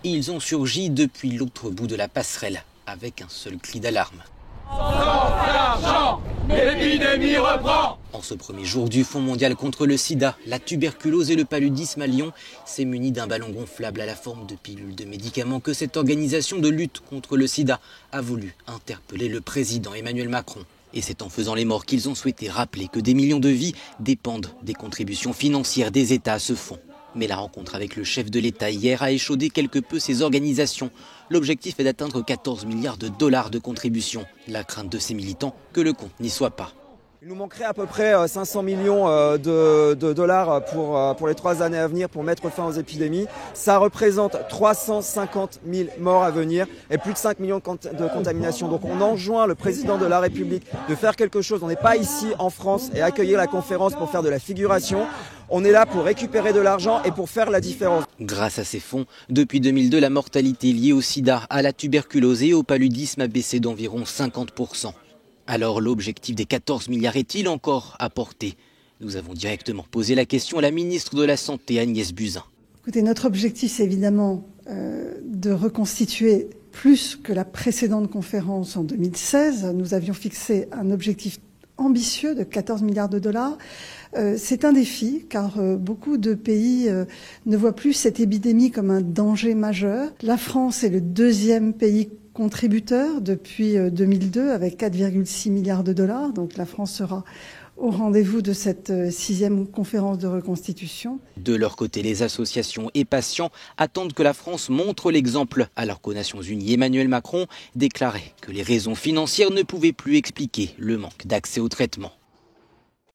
et ils ont surgi depuis l'autre bout de la passerelle avec un seul cri d'alarme. L'épidémie reprend. En ce premier jour du Fonds mondial contre le sida, la tuberculose et le paludisme à Lyon s'est muni d'un ballon gonflable à la forme de pilules de médicaments que cette organisation de lutte contre le sida a voulu interpeller le président Emmanuel Macron. Et c'est en faisant les morts qu'ils ont souhaité rappeler que des millions de vies dépendent des contributions financières des États à ce fonds. Mais la rencontre avec le chef de l'État hier a échaudé quelque peu ces organisations. L'objectif est d'atteindre 14 milliards de dollars de contributions. La crainte de ces militants que le compte n'y soit pas. Il nous manquerait à peu près 500 millions de dollars pour les 3 années à venir pour mettre fin aux épidémies. Ça représente 350 000 morts à venir et plus de 5 millions de contaminations. Donc on enjoint le président de la République de faire quelque chose. On n'est pas ici en France et accueillir la conférence pour faire de la figuration. On est là pour récupérer de l'argent et pour faire la différence. Grâce à ces fonds, depuis 2002, la mortalité liée au sida, à la tuberculose et au paludisme a baissé d'environ 50%. Alors l'objectif des 14 milliards est-il encore à porter? Nous avons directement posé la question à la ministre de la Santé, Agnès Buzyn. Écoutez, notre objectif, c'est évidemment de reconstituer plus que la précédente conférence en 2016. Nous avions fixé un objectif ambitieux de 14 milliards de dollars. C'est un défi car beaucoup de pays ne voient plus cette épidémie comme un danger majeur. La France est le deuxième pays contributeur depuis 2002 avec 4,6 milliards de dollars. Donc la France sera au rendez-vous de cette 6e conférence de reconstitution. De leur côté, les associations et patients attendent que la France montre l'exemple, alors qu'aux Nations Unies, Emmanuel Macron déclarait que les raisons financières ne pouvaient plus expliquer le manque d'accès au traitement.